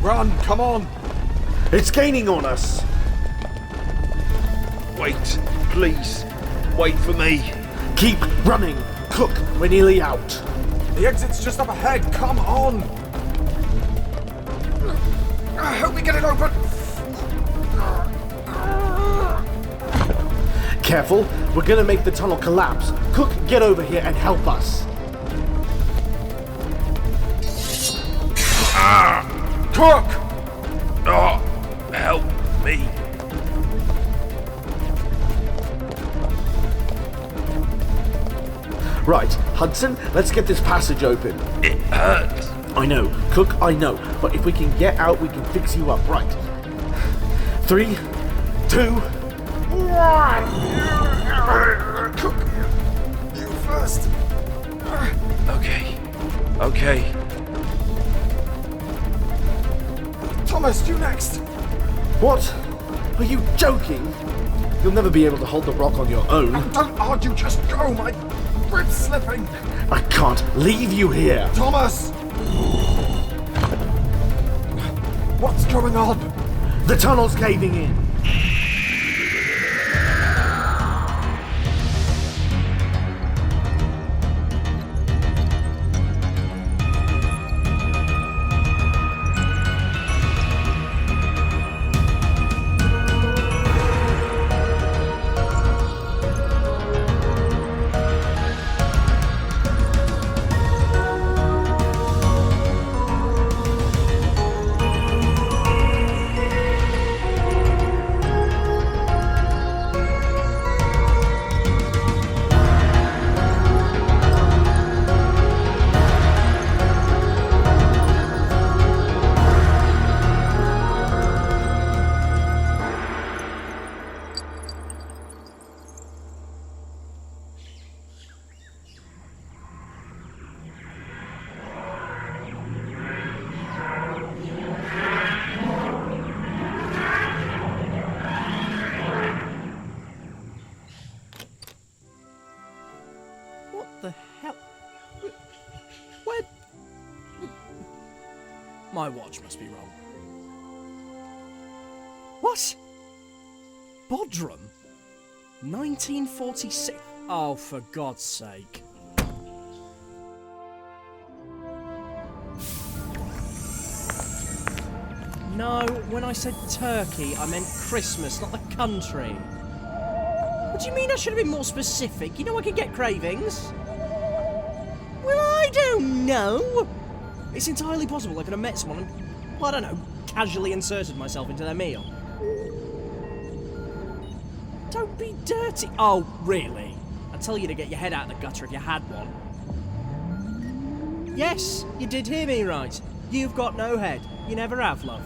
Run, come on! It's gaining on us! Wait, please. Wait for me. Keep running! Cook, we're nearly out. The exit's just up ahead, come on! Help me get it open! Careful, we're gonna make the tunnel collapse. Cook, get over here and help us. Cook! Oh, help me. Right, Hudson, let's get this passage open. It hurts. I know, Cook, I know, but if we can get out, we can fix you up, right? 3, 2, 1. Cook, you first. Okay. Thomas, you next. What? Are you joking? You'll never be able to hold the rock on your own. Don't argue, just go, my rib's slipping. I can't leave you here. Thomas! What's going on? The tunnel's caving in. The hell? Where? My watch must be wrong. What? Bodrum? 1946? Oh, for God's sake. No, when I said Turkey, I meant Christmas, not the country. What do you mean I should have been more specific? You know I could get cravings. Well, I don't know. It's entirely possible I could have met someone and, well, I don't know, casually inserted myself into their meal. Don't be dirty. Oh, really? I'd tell you to get your head out of the gutter if you had one. Yes, you did hear me right. You've got no head. You never have, love.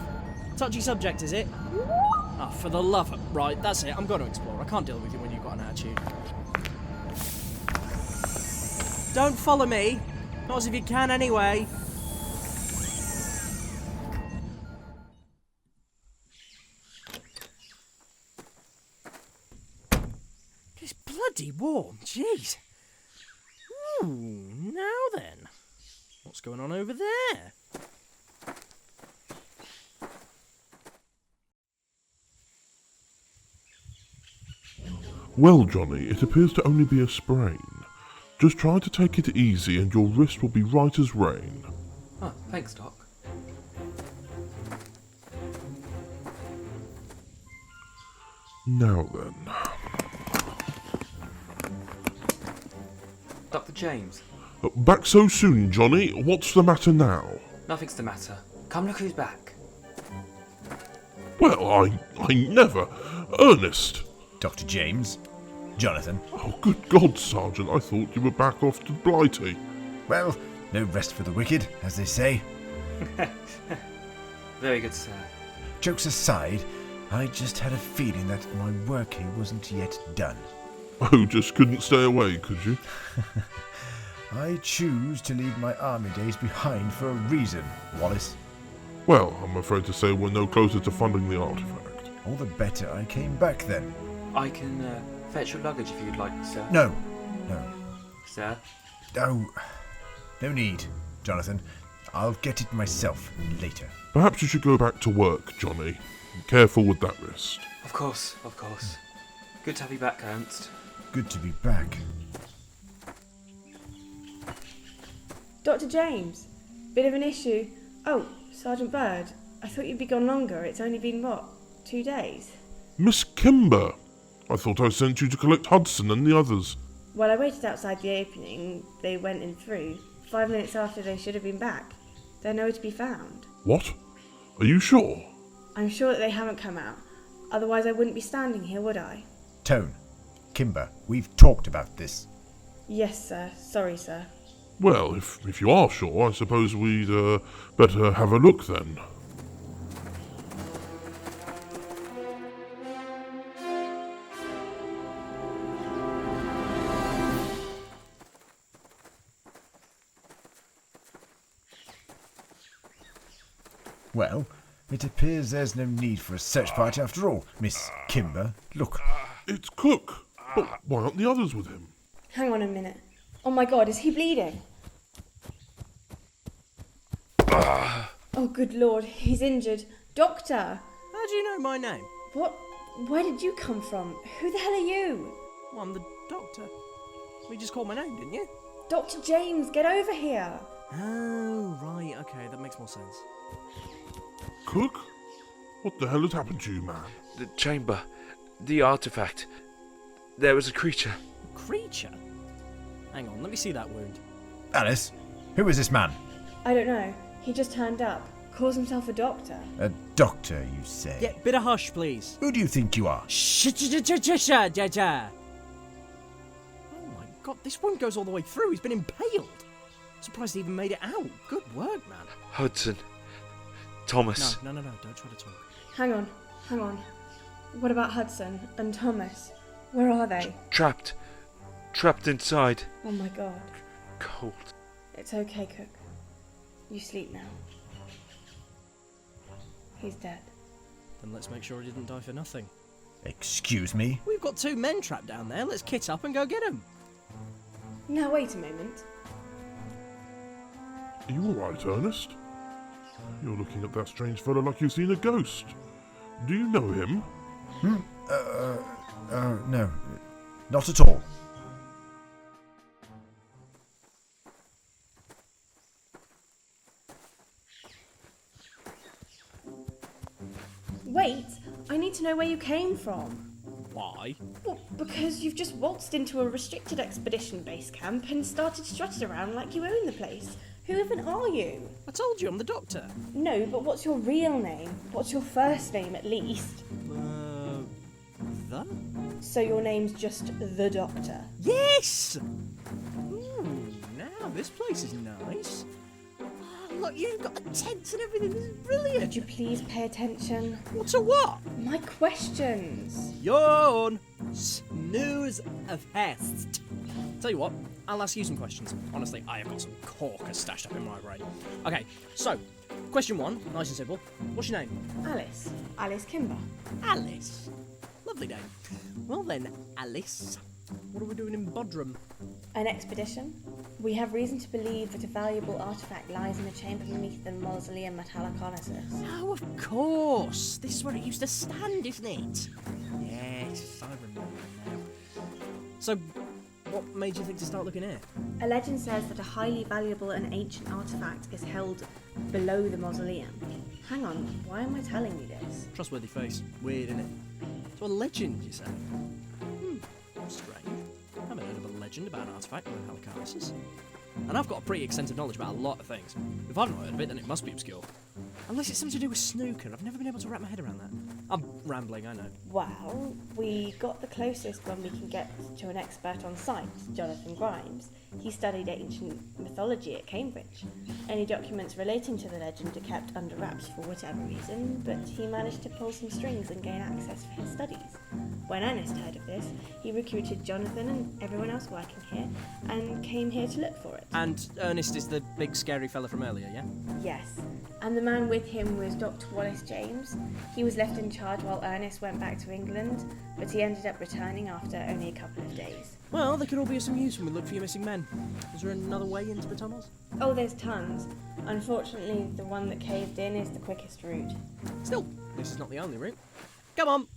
Touchy subject, is it? Oh, for the love of... Right, that's it. I'm going to explore. I can't deal with you when you've got an attitude. Don't follow me. Not as if you can anyway. It's bloody warm, jeez. Ooh, now then. What's going on over there? Well, Johnny, it appears to only be a sprain. Just try to take it easy and your wrist will be right as rain. Oh, thanks, Doc. Now then. Dr. James. Back so soon, Johnny? What's the matter now? Nothing's the matter. Come look who's back. Well, I never. Ernest. Dr. James. Jonathan. Oh, good God, Sergeant. I thought you were back off to Blighty. Well, no rest for the wicked, as they say. Very good, sir. Jokes aside, I just had a feeling that my work here wasn't yet done. Oh, just couldn't stay away, could you? I choose to leave my army days behind for a reason, Wallace. Well, I'm afraid to say we're no closer to funding the artifact. All the better I came back then. I can fetch your luggage if you'd like, sir. No. Sir? No need, Jonathan. I'll get it myself later. Perhaps you should go back to work, Johnny. Careful with that wrist. Of course, of course. Good to have you back, Ernest. Good to be back. Dr. James, bit of an issue. Oh, Sergeant Bird, I thought you'd be gone longer. It's only been, 2 days? Miss Kimber! I thought I sent you to collect Hudson and the others. Well, I waited outside the opening. They went in through. 5 minutes after they should have been back. They're nowhere to be found. What? Are you sure? I'm sure that they haven't come out. Otherwise I wouldn't be standing here, would I? Tone. Kimber, we've talked about this. Yes, sir. Sorry, sir. Well, if you are sure, I suppose we'd better have a look then. Well, it appears there's no need for a search party after all. Miss Kimber, look. It's Cook! But why aren't the others with him? Hang on a minute. Oh my god, is he bleeding? Oh, good lord, he's injured. Doctor! How do you know my name? What? Where did you come from? Who the hell are you? Well, I'm the doctor. You just called my name, didn't you? Dr. James, get over here! Oh, right, okay, that makes more sense. Cook? What the hell has happened to you, man? The chamber. The artifact. There was a creature. A creature? Hang on, let me see that wound. Alice, who is this man? I don't know. He just turned up. Calls himself a doctor. A doctor, you say? Yeah, bit of hush, please. Who do you think you are? Oh my god, this wound goes all the way through. He's been impaled. Surprised he even made it out. Good work, man. Hudson. Thomas. No, don't try to talk. Hang on. What about Hudson and Thomas? Where are they? Trapped. Trapped inside. Oh my god. Cold. It's okay, Cook. You sleep now. He's dead. Then let's make sure he didn't die for nothing. Excuse me? We've got 2 men trapped down there. Let's kit up and go get them. Now wait a moment. Are you alright, Ernest? You're looking at that strange fellow like you've seen a ghost. Do you know him? No. Not at all. Wait! I need to know where you came from. Why? Well, because you've just waltzed into a restricted expedition base camp and started strutting around like you own the place. Who even are you? I told you I'm the doctor. No, but what's your real name? What's your first name, at least? The? So your name's just the Doctor? Yes! Ooh, now this place is nice. Oh, look, you've got a tent and everything. This is brilliant. Could you please pay attention? What's a what? My questions. Yawn. Snooze fest. Tell you what, I'll ask you some questions. Honestly, I have got some corkers stashed up in my brain. Okay, so, question 1, nice and simple. What's your name? Alice. Alice Kimber. Alice. Lovely name. Well then, Alice, what are we doing in Bodrum? An expedition? We have reason to believe that a valuable artifact lies in the chamber beneath the Mausoleum at Halicarnassus. Oh, of course. This is where it used to stand, isn't it? Yes, I remember now. So, what made you think to start looking here? A legend says that a highly valuable and ancient artifact is held below the mausoleum. Hang on, why am I telling you this? Trustworthy face. Weird, innit? So a legend, you say? Strange. I haven't heard of a legend about an artifact in Halicarnassus. And I've got a pretty extensive knowledge about a lot of things. If I've not heard of it, then it must be obscure. Unless it's something to do with snooker. I've never been able to wrap my head around that. I'm rambling, I know. Well, we got the closest when we can get to an expert on site, Jonathan Grimes. He studied ancient mythology at Cambridge. Any documents relating to the legend are kept under wraps for whatever reason, but he managed to pull some strings and gain access for his studies. When Ernest heard of this, he recruited Jonathan and everyone else working here and came here to look for it. And Ernest is the big scary fella from earlier, yeah? Yes, and the man with him was Dr. Wallace James. He was left in charge while Ernest went back to England, but he ended up returning after only a couple of days. Well, they could all be of some use when we look for your missing men. Is there another way into the tunnels? Oh, there's tons. Unfortunately, the one that caved in is the quickest route. Still, this is not the only route. Come on!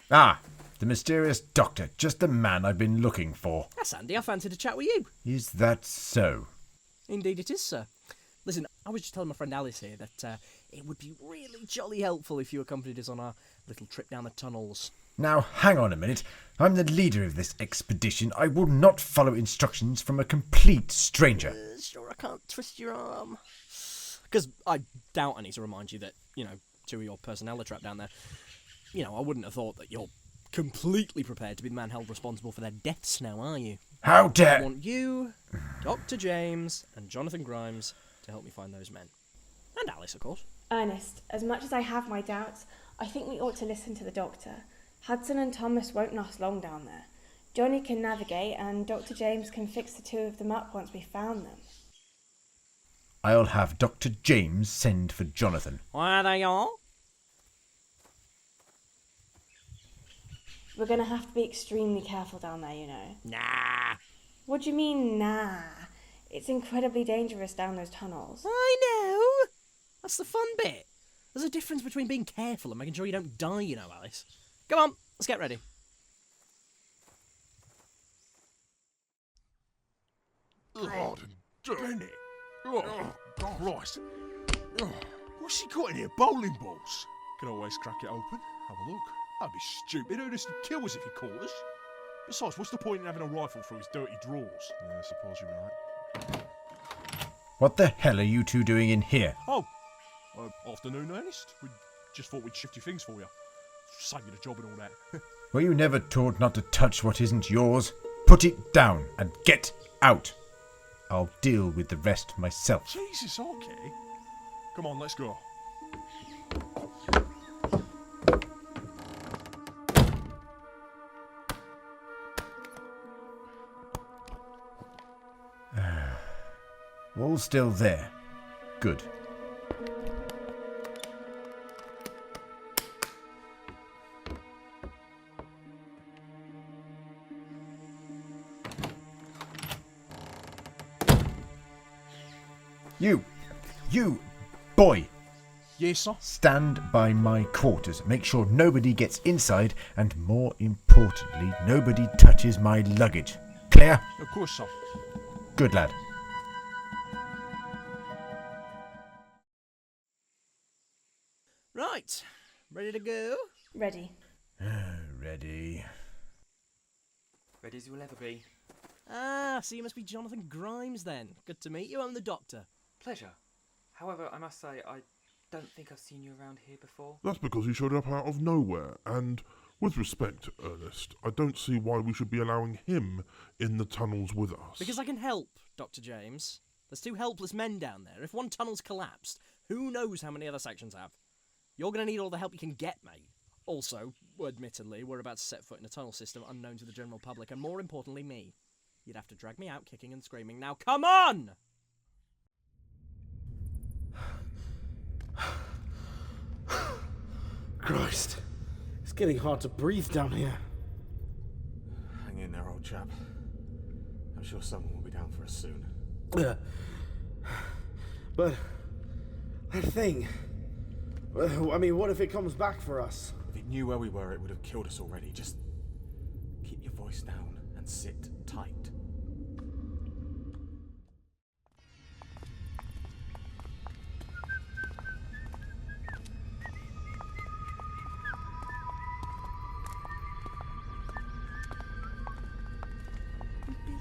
Ah, the mysterious doctor, just the man I've been looking for. That's Andy, I fancied a chat with you. Is that so? Indeed it is, sir. Listen, I was just telling my friend Alice here that it would be really jolly helpful if you accompanied us on our little trip down the tunnels. Now, hang on a minute. I'm the leader of this expedition. I will not follow instructions from a complete stranger. Sure I can't twist your arm? Because I doubt I need to remind you that, two of your personnel are trapped down there. I wouldn't have thought that you're completely prepared to be the man held responsible for their deaths now, are you? How dare... I want you, Dr. James, and Jonathan Grimes to help me find those men. And Alice, of course. Ernest, as much as I have my doubts, I think we ought to listen to the doctor. Hudson and Thomas won't last long down there. Johnny can navigate, and Dr. James can fix the two of them up once we've found them. I'll have Dr. James send for Jonathan. Why they all? We're going to have to be extremely careful down there, Nah. What do you mean, nah? It's incredibly dangerous down those tunnels. I know. That's the fun bit. There's a difference between being careful and making sure you don't die, Alice. Come on, let's get ready. God damn it. Oh, Christ. Oh, what's she got in here? Bowling balls? Can always crack it open. Have a look. That'd be stupid. Ernest would kill us if he caught us. Besides, what's the point in having a rifle through his dirty drawers? I suppose you're right. What the hell are you two doing in here? Oh, afternoon, Ernest. We just thought we'd shift your things for you. Save you the job and all that. Were you never taught not to touch what isn't yours? Put it down and get out. I'll deal with the rest myself. Jesus, okay. Come on, let's go. All still there. Good. You, boy! Yes, sir? Stand by my quarters. Make sure nobody gets inside, and more importantly, nobody touches my luggage. Clear? Of course, sir. Good lad. Right, ready to go? Ready. Ready. Ready as you'll ever be. Ah, so you must be Jonathan Grimes then. Good to meet you, I'm the doctor. Pleasure. However, I must say, I don't think I've seen you around here before. That's because he showed up out of nowhere, and with respect, Ernest, I don't see why we should be allowing him in the tunnels with us. Because I can help, Dr. James. There's two helpless men down there. If one tunnel's collapsed, who knows how many other sections have? You're going to need all the help you can get, mate. Also, admittedly, we're about to set foot in a tunnel system unknown to the general public, and more importantly, me. You'd have to drag me out kicking and screaming. Now, come on! Christ, it's getting hard to breathe down here. Hang in there, old chap. I'm sure someone will be down for us soon. But that thing... I mean, what if it comes back for us? If it knew where we were, it would have killed us already. Just keep your voice down and sit tight.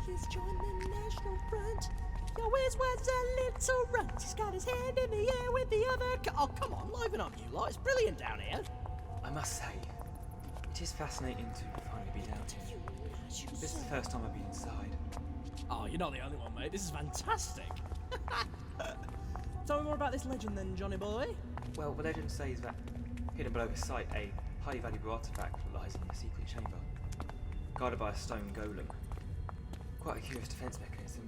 He's joined the National Front. He always was a little runt. He's got his hand in the air with the other. Oh, come on, liven up, you lot. It's brilliant down here. I must say, it is fascinating to finally be down here. This is the first time I've been inside. Oh, you're not the only one, mate. This is fantastic. Tell me more about this legend then, Johnny boy. Well, the legend says that hidden below his site, a highly valuable artifact lies in a secret chamber, guarded by a stone golem. Quite a curious defense mechanism.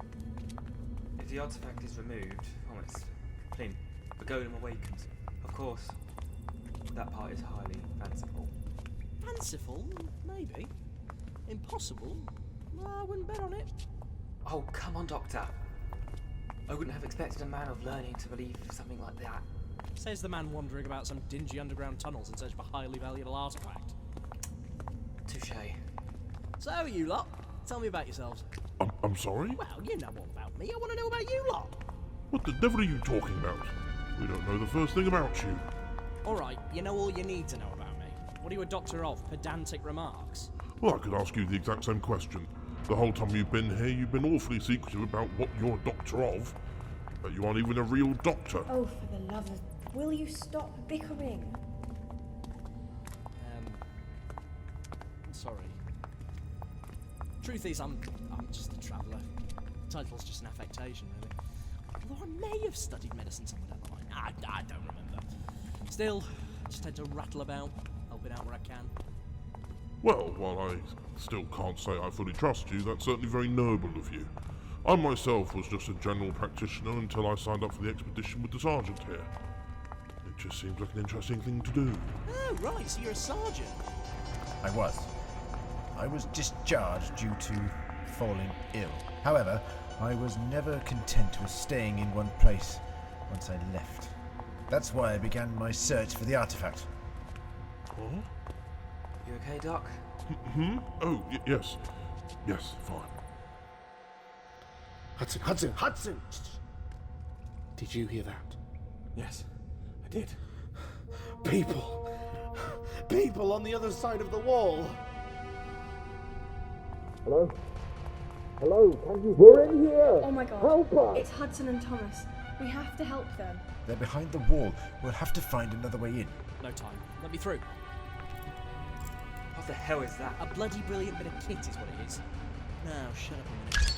If the artifact is removed from its plinth, the golem awakens. Of course, that part is highly fanciful. Fanciful? Maybe. Impossible? No, I wouldn't bet on it. Oh, come on, Doctor. I wouldn't have expected a man of learning to believe something like that. Says the man wandering about some dingy underground tunnels in search of a highly valuable artifact. Touché. So, you lot, tell me about yourselves. I'm sorry? Well, you know all about me. I want to know about you lot. What the devil are you talking about? We don't know the first thing about you. Alright, you know all you need to know about me. What are you a doctor of? Pedantic remarks? Well, I could ask you the exact same question. The whole time you've been here, you've been awfully secretive about what you're a doctor of. But you aren't even a real doctor. Oh, for the love of... Will you stop bickering? I'm sorry. Truth is, I'm just a traveller. Title's just an affectation, really. Although I may have studied medicine somewhere down the line. I don't remember. Still, I just tend to rattle about, helping out where I can. Well, while I still can't say I fully trust you, that's certainly very noble of you. I myself was just a general practitioner until I signed up for the expedition with the sergeant here. It just seems like an interesting thing to do. Oh, right, so you're a sergeant. I was. I was discharged due to falling ill. However, I was never content with staying in one place once I left. That's why I began my search for the artifact. Huh? You okay, Doc? Oh, yes. Yes, fine. Hudson! Did you hear that? Yes, I did. People on the other side of the wall. Hello? Can you hear in here? Oh my god. Help us! It's Hudson and Thomas. We have to help them. They're behind the wall. We'll have to find another way in. No time. Let me through. What the hell is that? A bloody brilliant bit of kit is what it is. Now, shut up a minute.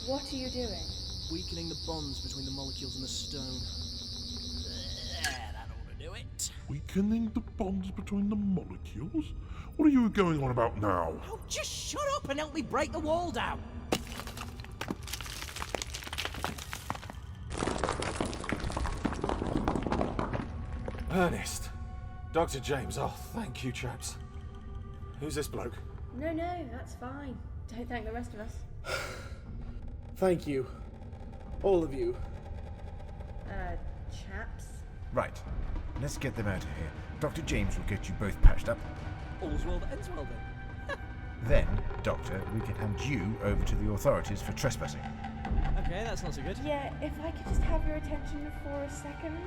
What are you doing? Weakening the bonds between the molecules in the stone. There, that ought to do it. Weakening the bonds between the molecules? What are you going on about now? Oh, just shut up and help me break the wall down. Ernest. Dr. James. Oh, thank you, chaps. Who's this bloke? No, that's fine. Don't thank the rest of us. Thank you. All of you. Chaps? Right. Let's get them out of here. Dr. James will get you both patched up. All's well that ends well, then. Then, Doctor, we can hand you over to the authorities for trespassing. Okay, that's not so good. Yeah, if I could just have your attention for a second.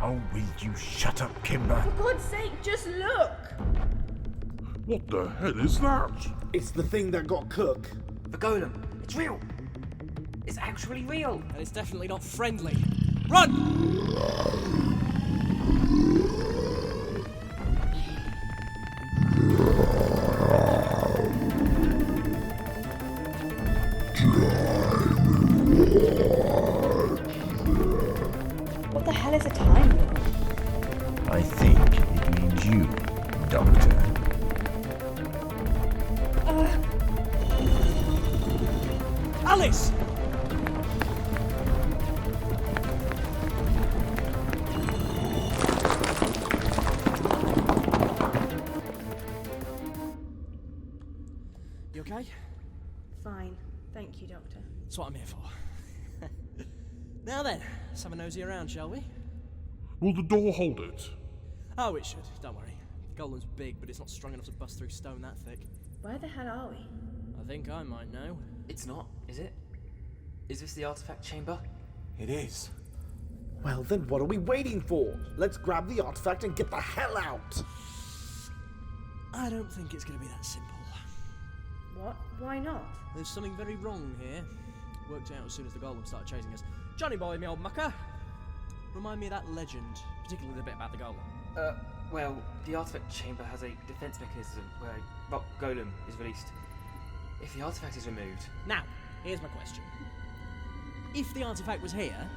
Oh, will you shut up, Kimber? For God's sake, just look! What the hell is that? It's the thing that got Cook. The golem! It's real! It's actually real! And it's definitely not friendly. Run! What the hell is a time lord? I think it means you, Doctor. Alice! You okay? Fine. Thank you, Doctor. That's what I'm here for. Now then, let's have a nosy around, shall we? Will the door hold it? Oh, it should. Don't worry. The golem's big, but it's not strong enough to bust through stone that thick. Where the hell are we? I think I might know. It's not, is it? Is this the artifact chamber? It is. Well, then what are we waiting for? Let's grab the artifact and get the hell out! I don't think it's going to be that simple. What? Why not? There's something very wrong here. Worked out as soon as the golem started chasing us. Johnny boy, me old mucker. Remind me of that legend, particularly the bit about the golem. Well, the artifact chamber has a defense mechanism where a rock golem is released. If the artifact is removed... Now, here's my question. If the artifact was here,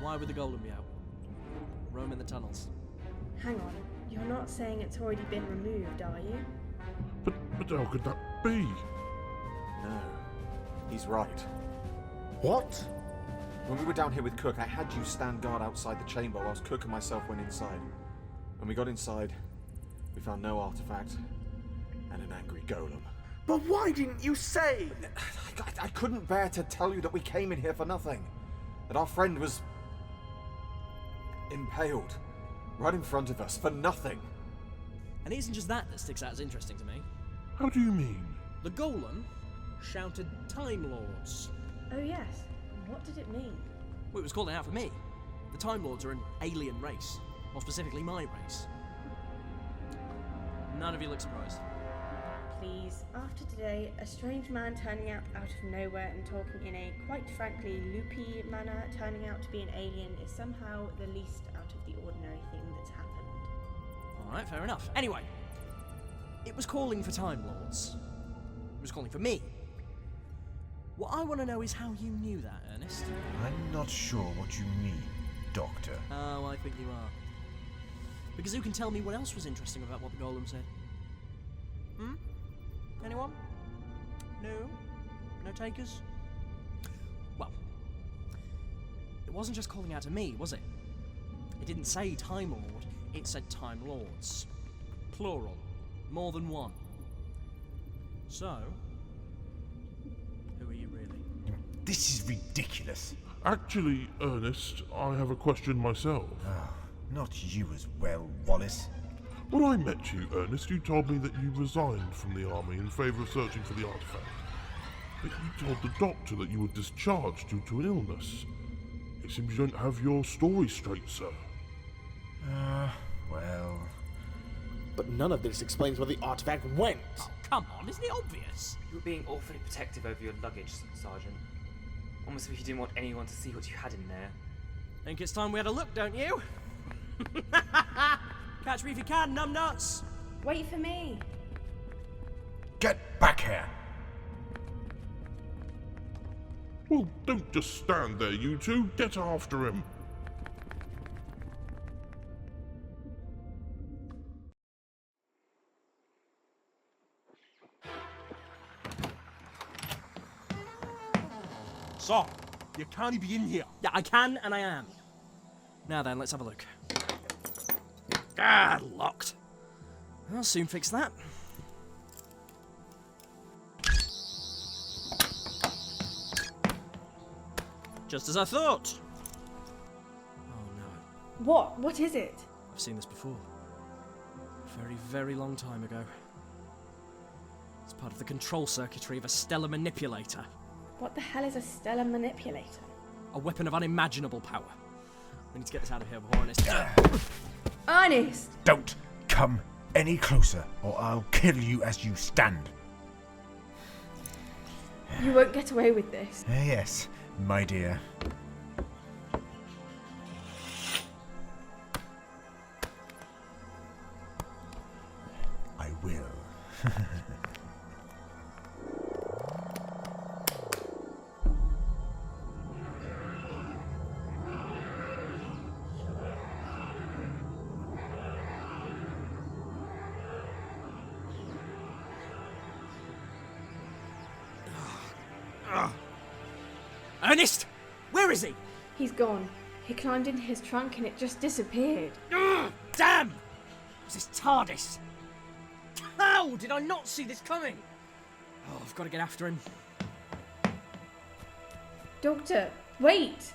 Why would the Golem be out? Roam in the tunnels. Hang on, you're not saying it's already been removed, are you? But how could that be? No, he's right. What? When we were down here with Cook, I had you stand guard outside the chamber whilst Cook and myself went inside. When we got inside, we found no artifact and an angry Golem. But why didn't you say? I couldn't bear to tell you that we came in here for nothing. That our friend was impaled right in front of us for nothing. And it isn't just that sticks out as interesting to me. How do you mean? The Golem shouted Time Lords. Oh yes, what did it mean? Well, it was calling out for me. The Time Lords are an alien race. More specifically, my race. None of you look surprised. Please, after today, a strange man turning out of nowhere and talking in a, quite frankly, loopy manner, turning out to be an alien is somehow the least out of the ordinary thing that's happened. Alright, fair enough. Anyway, it was calling for Time Lords. It was calling for me. What I want to know is how you knew that, Ernest. I'm not sure what you mean, Doctor. Oh, I think you are. Because who can tell me what else was interesting about what the Golem said? Anyone? No? No takers? Well, it wasn't just calling out to me, was it? It didn't say Time Lord, it said Time Lords. Plural. More than one. So, who are you really? This is ridiculous. Actually, Ernest, I have a question myself. Oh, not you as well, Wallace. When I met you, Ernest, you told me that you resigned from the army in favour of searching for the artifact. But you told the doctor that you were discharged due to an illness. It seems you don't have your story straight, sir. Well... But none of this explains where the artifact went. Oh, come on, isn't it obvious? You were being awfully protective over your luggage, Sergeant. Almost as if you didn't want anyone to see what you had in there. Think it's time we had a look, don't you? Catch me if you can, numbnuts! Wait for me! Get back here! Well, don't just stand there, you two. Get after him. So, you can't be in here. Yeah, I can and I am. Now then, let's have a look. Ah, locked. I'll soon fix that. Just as I thought. Oh no. What? What is it? I've seen this before. A very, very long time ago. It's part of the control circuitry of a stellar manipulator. What the hell is a stellar manipulator? A weapon of unimaginable power. We need to get this out of here before Ernest... Ernest! Don't come any closer, or I'll kill you as you stand. You won't get away with this. Yes, my dear. I will. Ernest! Where is he? He's gone. He climbed into his trunk and it just disappeared. Ugh, damn! It was this TARDIS. How did I not see this coming? Oh, I've got to get after him. Doctor, wait!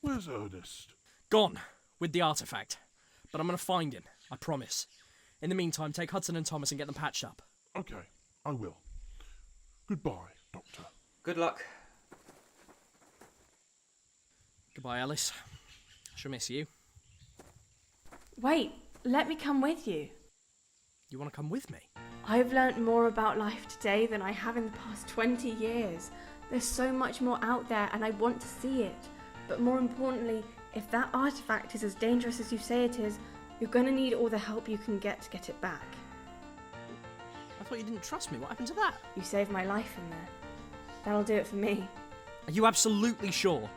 Where's Ernest? Gone, with the artifact. But I'm going to find him, I promise. In the meantime, take Hudson and Thomas and get them patched up. Okay, I will. Goodbye, Doctor. Good luck. Goodbye, Alice. I shall miss you. Wait, let me come with you. You want to come with me? I've learnt more about life today than I have in the past 20 years. There's so much more out there and I want to see it. But more importantly, if that artifact is as dangerous as you say it is, you're going to need all the help you can get to get it back. I thought you didn't trust me. What happened to that? You saved my life in there. That'll do it for me. Are you absolutely sure?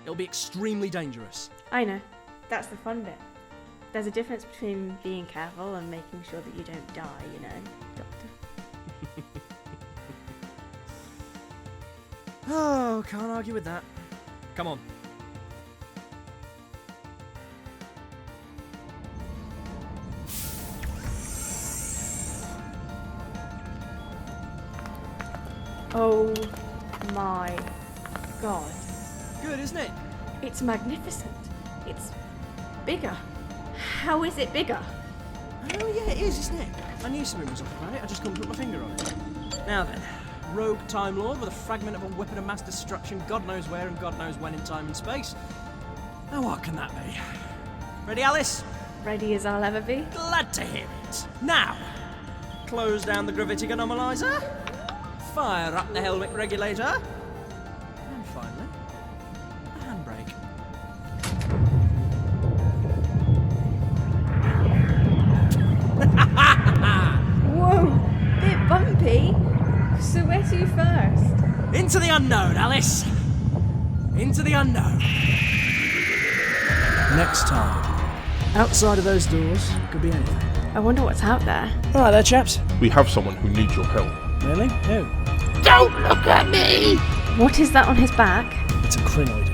It'll be extremely dangerous. I know. That's the fun bit. There's a difference between being careful and making sure that you don't die, you know, Doctor. Oh, can't argue with that. Come on. Oh my god. Good, isn't it? It's magnificent. It's bigger. How is it bigger? Oh yeah, it is, isn't it? I knew something was up about it, I just couldn't put my finger on it. Now then, rogue Time Lord with a fragment of a weapon of mass destruction, God knows where and God knows when in time and space. Now what can that be? Ready, Alice? Ready as I'll ever be. Glad to hear it. Now, close down the gravitic anomalizer, fire up the helmet regulator, and finally, a handbrake. Whoa, bit bumpy. So where to first? Into the unknown, Alice! Into the unknown. Next time. Outside of those doors could be anything. I wonder what's out there. Alright there, chaps. We have someone who needs your help. Really? Who? Don't look at me! What is that on his back? It's a crinoid.